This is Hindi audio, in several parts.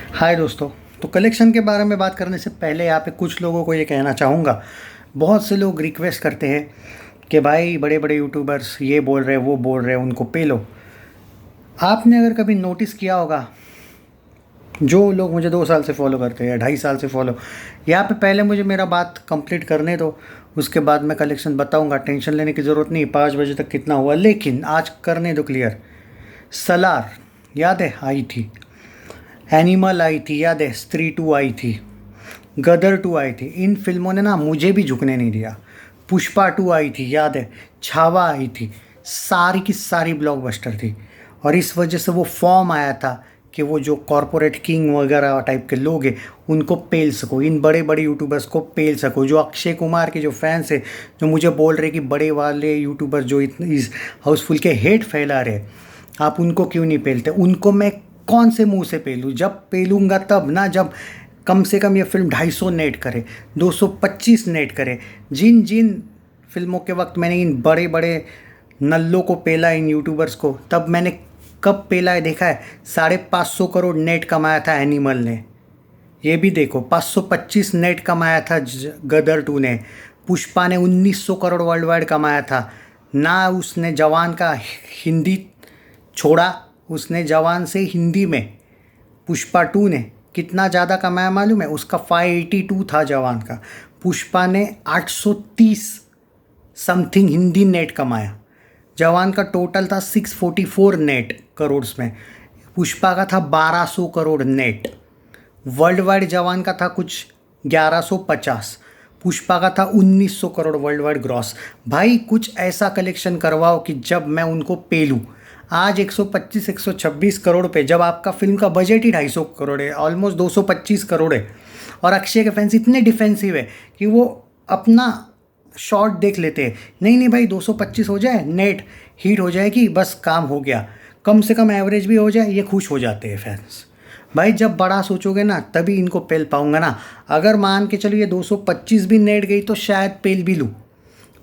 हाय दोस्तों। तो कलेक्शन के बारे में बात करने से पहले यहाँ पे कुछ लोगों को ये कहना चाहूँगा। बहुत से लोग रिक्वेस्ट करते हैं कि भाई बड़े बड़े यूट्यूबर्स ये बोल रहे हैं वो बोल रहे हैं उनको पे लो। आपने अगर कभी नोटिस किया होगा, जो लोग मुझे 2 साल से फॉलो करते हैं या 2.5 साल से फॉलो, यहाँ पे पहले मुझे मेरा बात कंप्लीट करने दो, उसके बाद मैं कलेक्शन बताऊँगा। टेंशन लेने की ज़रूरत नहीं, 5 बजे तक कितना हुआ, लेकिन आज करने दो क्लियर। सलार याद है आई थी, एनिमल आई थी याद है, स्त्री 2 आई थी, गदर 2 आई थी। इन फिल्मों ने ना मुझे भी झुकने नहीं दिया। पुष्पा 2 आई थी याद है, छावा आई थी, सारी की सारी ब्लॉकबस्टर थी। और इस वजह से वो फॉर्म आया था कि वो जो कॉरपोरेट किंग वगैरह टाइप के लोग हैं उनको पेल सको, इन बड़े बड़े यूट्यूबर्स को पेल सको। जो अक्षय कुमार के जो फैंस है, जो मुझे बोल रहे कि बड़े वाले यूट्यूबर जो इतने इस हाउसफुल के हेट फैला रहे, आप उनको क्यों नहीं पेलते? उनको मैं कौन से मुंह से पेलूँ? जब पेलूँगा तब ना, जब कम से कम ये फिल्म 250 नेट करे, 225 नेट करे। जिन जिन फिल्मों के वक्त मैंने इन बड़े बड़े नल्लों को पेला, इन यूट्यूबर्स को, तब मैंने कब पेला है देखा है? 550 करोड़ नेट कमाया था एनिमल ने, ये भी देखो। 525 नेट कमाया था गदर 2 ने। पुष्पा ने 1900 करोड़ वर्ल्ड वाइड कमाया था। ना उसने जवान का हिंदी छोड़ा, उसने जवान से हिंदी में पुष्पा 2 ने कितना ज़्यादा कमाया मालूम है? उसका 582 था जवान का, पुष्पा ने 830 समथिंग हिंदी नेट कमाया। जवान का टोटल था 644 नेट करोड़ में, पुष्पा का था 1200 करोड़ नेट। वर्ल्ड वाइड जवान का था कुछ 1150, पुष्पा का था 1900 करोड़ वर्ल्ड वाइड ग्रॉस। भाई कुछ ऐसा कलेक्शन करवाओ कि जब मैं उनको पेलूँ। आज 125 126 करोड़ पे, जब आपका फिल्म का बजट ही 250 करोड़ है, ऑलमोस्ट 225 करोड़ है। और अक्षय के फैंस इतने डिफेंसिव है कि वो अपना शॉट देख लेते हैं। नहीं नहीं भाई, 225 हो जाए, नेट हीट हो जाएगी, बस काम हो गया। कम से कम एवरेज भी हो जाए, ये खुश हो जाते हैं फैंस। भाई जब बड़ा सोचोगे ना तभी इनको पेल पाऊंगा ना। अगर मान के चलो ये 225 भी नेट गई तो शायद पेल भी लूँ,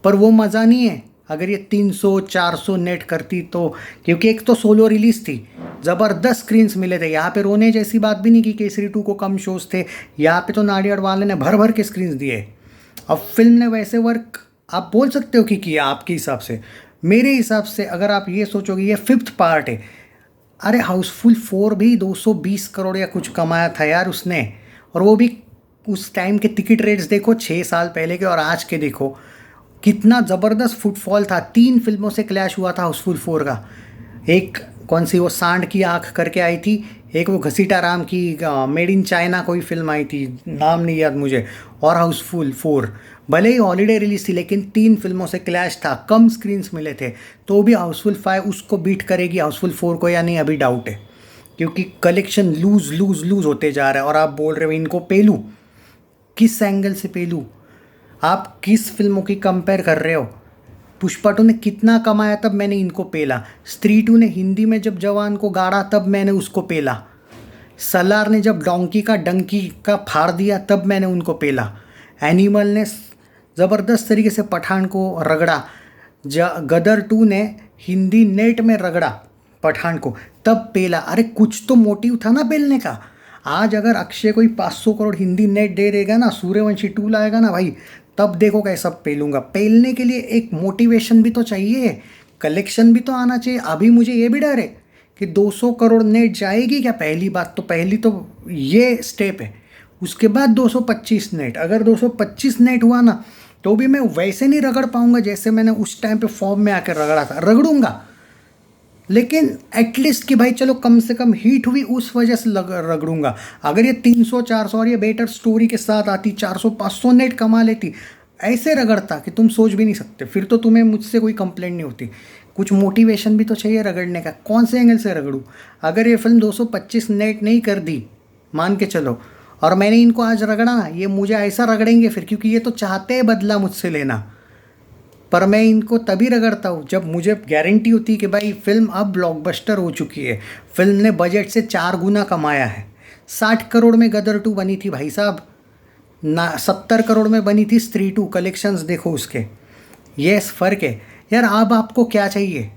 पर वो मज़ा नहीं है अगर ये 300 400 नेट करती तो। क्योंकि एक तो सोलो रिलीज़ थी, ज़बरदस्त स्क्रीन्स मिले थे। यहाँ पे रोने जैसी बात भी नहीं कि केसरी 2 को कम शोज थे, यहाँ पे तो नाडियाड वाले ने भर भर के स्क्रीन्स दिए। अब फिल्म ने वैसे वर्क आप बोल सकते हो कि किया आपके हिसाब से। मेरे हिसाब से अगर आप ये सोचोगे ये 5th पार्ट है, अरे हाउसफुल 4 भी 220 करोड़ या कुछ कमाया था यार उसने। और वो भी उस टाइम के टिकट रेट्स देखो, 6 साल पहले के और आज के देखो, कितना ज़बरदस्त फुटफॉल था। 3 फिल्मों से क्लैश हुआ था हाउसफुल 4 का। एक कौन सी, वो सांड की आंख करके आई थी, एक वो घसीटा राम की मेड इन चाइना कोई फिल्म आई थी, नाम नहीं याद मुझे, और हाउसफुल 4। भले ही हॉलीडे रिलीज थी लेकिन 3 फिल्मों से क्लैश था, कम स्क्रीन्स मिले थे। तो भी हाउसफुल 5 उसको बीट करेगी हाउसफुल 4 को या नहीं, अभी डाउट है। क्योंकि कलेक्शन लूज लूज लूज होते जा रहा है। और आप बोल रहे हो इनको पेलू, किस एंगल से पेलू? आप किस फिल्मों की कंपेयर कर रहे हो? पुष्पा 2 ने कितना कमाया तब मैंने इनको पेला। स्त्री 2 ने हिंदी में जब जवान को गाड़ा तब मैंने उसको पेला। सलार ने जब डोंकी का डंकी का फाड़ दिया तब मैंने उनको पेला। एनिमल ने ज़बरदस्त तरीके से पठान को रगड़ा। गदर 2 ने हिंदी नेट में रगड़ा पठान को, तब पेला। अरे कुछ तो मोटिव था ना पेलने का। आज अगर अक्षय कोई 500 करोड़ हिंदी नेट दे देगा ना, सूर्यवंशी 2 लाएगा ना भाई, तब देखो कैसा पेलूंगा। पेलने के लिए एक मोटिवेशन भी तो चाहिए, कलेक्शन भी तो आना चाहिए। अभी मुझे ये भी डर है कि 200 करोड़ नेट जाएगी क्या? पहली बात तो, पहली तो ये स्टेप है। उसके बाद 225 नेट, अगर 225 नेट हुआ ना तो भी मैं वैसे नहीं रगड़ पाऊंगा जैसे मैंने उस टाइम पे फॉर्म में आकर रगड़ा था। रगड़ूंगा लेकिन एटलीस्ट कि भाई चलो कम से कम हीट हुई उस वजह से रगड़ूंगा। अगर ये 300 400 और ये बेटर स्टोरी के साथ आती, 400 500 नेट कमा लेती, ऐसे रगड़ता कि तुम सोच भी नहीं सकते, फिर तो तुम्हें मुझसे कोई कंप्लेंट नहीं होती। कुछ मोटिवेशन भी तो चाहिए रगड़ने का। कौन से एंगल से रगड़ूँ? अगर ये फिल्म 225 नेट नहीं कर दी मान के चलो, और मैंने इनको आज रगड़ा ना, ये मुझे ऐसा रगड़ेंगे फिर, क्योंकि ये तो चाहते हैं बदला मुझसे लेना। पर मैं इनको तभी रगड़ता हूँ जब मुझे गारंटी होती है कि भाई फिल्म अब ब्लॉकबस्टर हो चुकी है, फिल्म ने बजट से 4 गुना कमाया है। 60 करोड़ में गदर 2 बनी थी भाई साहब, ना 70 करोड़ में बनी थी स्त्री 2। कलेक्शंस देखो उसके, ये फ़र्क है यार। अब आपको क्या चाहिए?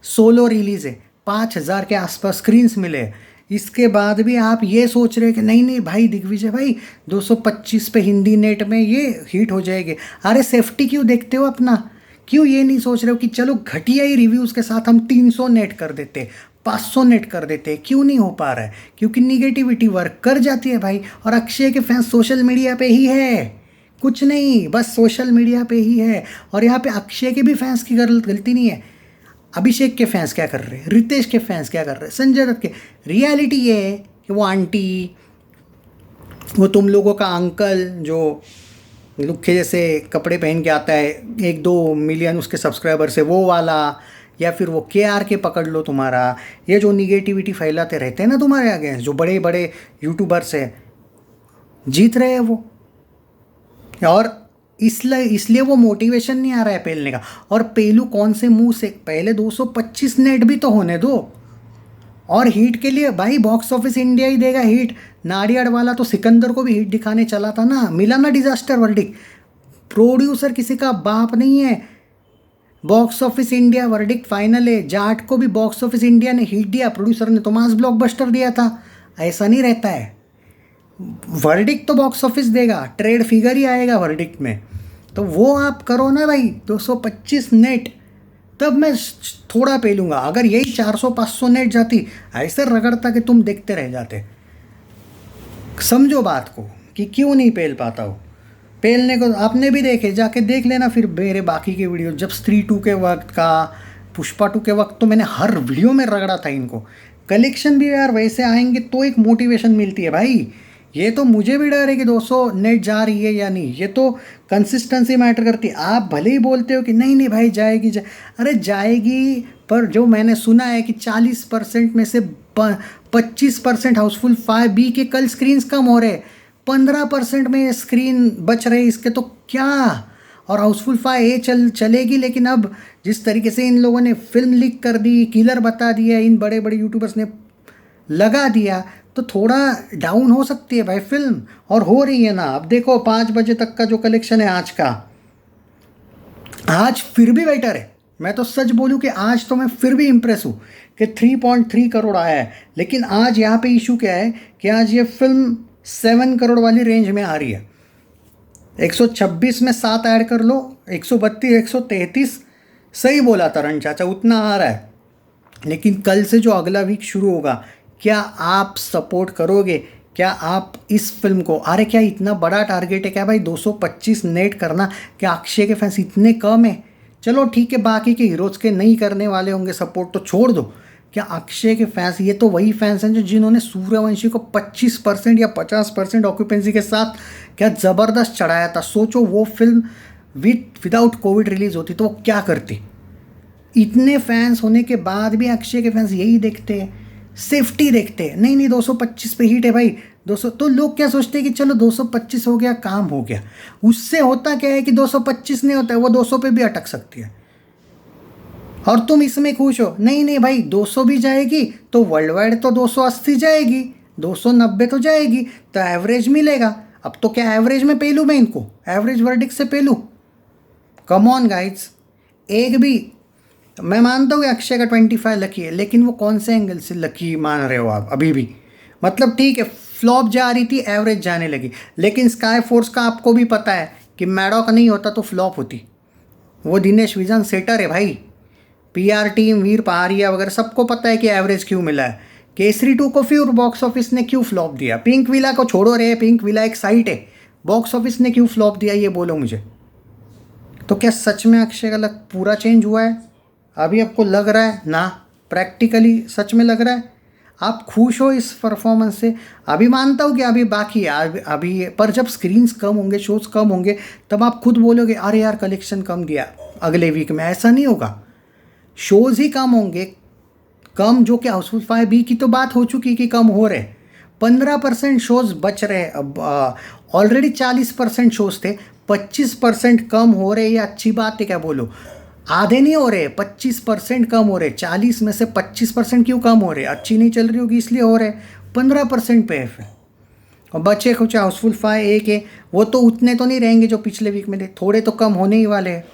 सोलो रिलीज़ है, 5000 के आसपास स्क्रीन्स मिले, इसके बाद भी आप ये सोच रहे हो कि नहीं नहीं भाई दिग्विजय भाई 225 पे हिंदी नेट में ये हिट हो जाएगी। अरे सेफ्टी क्यों देखते हो अपना? क्यों ये नहीं सोच रहे हो कि चलो घटिया ही रिव्यूज़ के साथ हम 300 नेट कर देते, 500 नेट कर देते? क्यों नहीं हो पा रहा है? क्योंकि निगेटिविटी वर्क कर जाती है भाई। और अक्षय के फैंस सोशल मीडिया पे ही है, कुछ नहीं, बस सोशल मीडिया पे ही है। और यहाँ पे अक्षय के भी फैंस की गलती नहीं है। अभिषेक के फैंस क्या कर रहे हैं, रितेश के फैंस क्या कर रहे हैं, संजय दत्त के। रियलिटी ये है कि वो आंटी, वो तुम लोगों का अंकल जो लुक्खे जैसे कपड़े पहन के आता है, 1-2 मिलियन उसके सब्सक्राइबर से, वो वाला, या फिर वो के पकड़ लो तुम्हारा, ये जो निगेटिविटी फैलाते रहते हैं ना तुम्हारे अगेंस्ट, जो बड़े बड़े यूट्यूबर्स हैं, जीत रहे हैं वो। और इसलिए वो मोटिवेशन नहीं आ रहा है पेलने का। और पेलू कौन से मुंह से? पहले 225 नेट भी तो होने दो। और हिट के लिए भाई बॉक्स ऑफिस इंडिया ही देगा हिट। नाडियाड वाला तो सिकंदर को भी हिट दिखाने चला था ना, मिला ना डिजास्टर वर्डिक्ट। प्रोड्यूसर किसी का बाप नहीं है। Box office India verdict final है। जाट को भी बॉक्स ऑफिस इंडिया ने हिट दिया, प्रोड्यूसर ने तो मास ब्लॉकबस्टर दिया था। ऐसा नहीं रहता है। वर्डिक्ट तो बॉक्स ऑफिस देगा, ट्रेड फिगर ही आएगा वर्डिक्ट में। तो वो आप करो ना भाई, 225 नेट, तब मैं थोड़ा पेलूँगा। अगर यही 400-500 नेट जाती, ऐसे रगड़ता कि तुम देखते रह जाते। समझो बात को कि क्यों नहीं पेल पाता हो। पेलने को आपने भी देखे, जाके देख लेना फिर मेरे बाकी के वीडियो। जब स्त्री 2 के वक्त का, पुष्पा 2 के वक्त तो मैंने हर वीडियो में रगड़ा था इनको। कलेक्शन भी यार वैसे आएंगे तो एक मोटिवेशन मिलती है भाई। ये तो मुझे भी डर है कि 200 नेट जा रही है या नहीं, ये तो कंसिस्टेंसी मैटर करती है। आप भले ही बोलते हो कि नहीं नहीं भाई जाएगी अरे जाएगी, पर जो मैंने सुना है कि 40% में से 25% हाउसफुल 5B के कल स्क्रीन्स कम हो रहे, 15% में स्क्रीन बच रहे इसके, तो क्या। और हाउसफुल 5A चलेगी, लेकिन अब जिस तरीके से इन लोगों ने फिल्म लीक कर दी, किलर बता दिया, इन बड़े बड़े यूट्यूबर्स ने लगा दिया, तो थोड़ा डाउन हो सकती है भाई फिल्म। और हो रही है ना। अब देखो 5 बजे तक का जो कलेक्शन है आज का, आज फिर भी बेटर है। मैं तो सच बोलूँ कि आज तो मैं फिर भी इम्प्रेस हूँ कि 3.3 करोड़ आया है। लेकिन आज यहाँ पे इशू क्या है कि आज ये फिल्म 7 करोड़ वाली रेंज में आ रही है। 126 में 7 ऐड कर लो, 132, 133, सही बोला तरण चाचा, उतना आ रहा है। लेकिन कल से जो अगला वीक शुरू होगा, क्या आप सपोर्ट करोगे? क्या आप इस फिल्म को, अरे क्या इतना बड़ा टारगेट है क्या भाई 225 नेट करना? क्या अक्षय के फैंस इतने कम है? चलो ठीक है, बाकी के हीरोज़ के नहीं करने वाले होंगे सपोर्ट तो छोड़ दो। क्या अक्षय के फैंस, ये तो वही फैंस हैं जो जिन्होंने सूर्यवंशी को 25% या 50% ऑक्यूपेंसी के साथ क्या ज़बरदस्त चढ़ाया था। सोचो वो फिल्म विदाउट कोविड रिलीज़ होती तो वो क्या करती। इतने फैंस होने के बाद भी अक्षय के फैंस यही देखते हैं, सेफ्टी देखते हैं। नहीं नहीं 225 पे हिट है भाई, 200। तो लोग क्या सोचते हैं कि चलो 225 हो गया, काम हो गया। उससे होता क्या है कि 225 नहीं होता है, वो 200 पे भी अटक सकती है। और तुम इसमें खुश हो, नहीं नहीं भाई 200 भी जाएगी तो वर्ल्ड वाइड तो 280 जाएगी, 290 तो जाएगी, तो एवरेज मिलेगा। अब तो क्या एवरेज में पेलू मैं इनको, एवरेज वर्डिक्ट से पेलू? Come on guides. एक भी, मैं मानता हूँ कि अक्षय का 25 लकी है, लेकिन वो कौन से एंगल से लकी मान रहे हो आप अभी भी? मतलब ठीक है, फ्लॉप जा रही थी, एवरेज जाने लगी। लेकिन स्काई फोर्स का आपको भी पता है कि मैडॉक नहीं होता तो फ्लॉप होती। वो दिनेश विजन सेटर है भाई, PR टीम, वीर पहाड़िया वगैरह, सबको पता है कि एवरेज क्यों मिला है। केसरी 2 को फिर बॉक्स ऑफिस ने क्यों फ्लॉप दिया? पिंक विला को छोड़ो रे, पिंक विला एक साइट है, बॉक्स ऑफिस ने क्यों फ्लॉप दिया ये बोलो मुझे। तो क्या सच में अक्षय का लक पूरा चेंज हुआ है? अभी आपको लग रहा है ना? प्रैक्टिकली सच में लग रहा है? आप खुश हो इस परफॉर्मेंस से? अभी मानता हूँ कि अभी बाकी है, अभी पर जब स्क्रीन्स कम होंगे, शोज़ कम होंगे, तब आप खुद बोलोगे अरे यार कलेक्शन कम दिया अगले वीक में। ऐसा नहीं होगा, शोज़ ही कम होंगे। कम जो कि हाउसफुल 5B की तो बात हो चुकी कि कम हो रहे, 15% शोज़ बच रहे। अब ऑलरेडी 40% शोज़ थे, 25% कम हो रहे। ये अच्छी बात है क्या बोलो? आधे नहीं हो रहे, 25% कम हो रहे। 40 में से 25% क्यों कम हो रहे? अच्छी नहीं चल रही होगी इसलिए हो रहे। 15% पे है। और बचे कुछ हाउसफुल 5A के, वो तो उतने तो नहीं रहेंगे जो पिछले वीक में थे, थोड़े तो कम होने ही वाले हैं।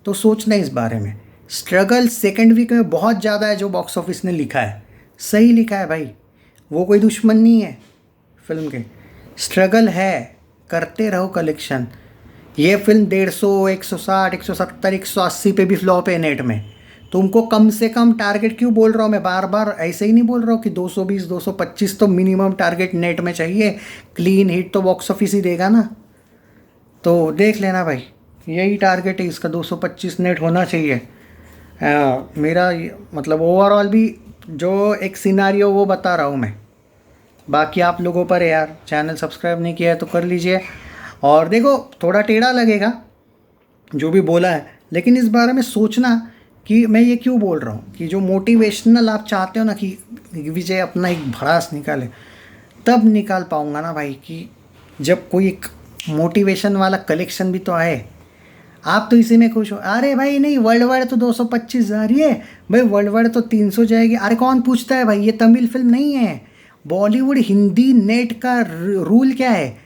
तो सोचना इस बारे में। स्ट्रगल सेकेंड वीक में बहुत ज़्यादा है जो बॉक्स ऑफिस ने लिखा है, सही लिखा है भाई। वो कोई दुश्मन नहीं है फिल्म के। स्ट्रगल है, करते रहो कलेक्शन। ये फिल्म 150, 160, 170, 180 पे भी फ्लॉप है नेट में। तुमको कम से कम टारगेट क्यों बोल रहा हूँ मैं बार बार, ऐसे ही नहीं बोल रहा हूँ कि 220, 225 तो मिनिमम टारगेट नेट में चाहिए। क्लीन हिट तो बॉक्स ऑफिस ही देगा ना। तो देख लेना भाई, यही टारगेट है इसका, 225 नेट होना चाहिए। मेरा मतलब ओवरऑल भी जो एक सिनारियो वो बता रहा हूँ मैं। बाकी आप लोगों पर है यार, चैनल सब्सक्राइब नहीं किया है तो कर लीजिए। और देखो थोड़ा टेढ़ा लगेगा जो भी बोला है, लेकिन इस बारे में सोचना कि मैं ये क्यों बोल रहा हूँ, कि जो मोटिवेशनल आप चाहते हो ना कि विजय अपना एक भड़ास निकाले, तब निकाल पाऊँगा ना भाई, कि जब कोई एक मोटिवेशन वाला कलेक्शन भी तो आए। आप तो इसी में खुश हो, अरे भाई नहीं वर्ल्ड वाइड तो 225 जा रही है भाई, वर्ल्ड वाइड तो 300 जाएगी। अरे कौन पूछता है भाई, ये तमिल फिल्म नहीं है। बॉलीवुड हिंदी नेट का रूल क्या है?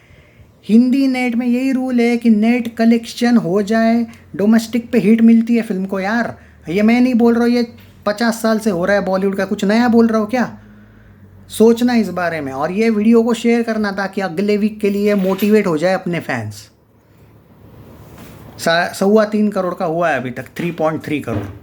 हिंदी नेट में यही रूल है कि नेट कलेक्शन हो जाए, डोमेस्टिक पे हिट मिलती है फिल्म को यार। ये मैं नहीं बोल रहा हूँ, ये 50 साल से हो रहा है बॉलीवुड का, कुछ नया बोल रहा हूँ क्या? सोचना इस बारे में, और ये वीडियो को शेयर करना ताकि अगले वीक के लिए मोटिवेट हो जाए अपने फैंस। 3.25 करोड़ का हुआ है अभी तक, 3.3 करोड़।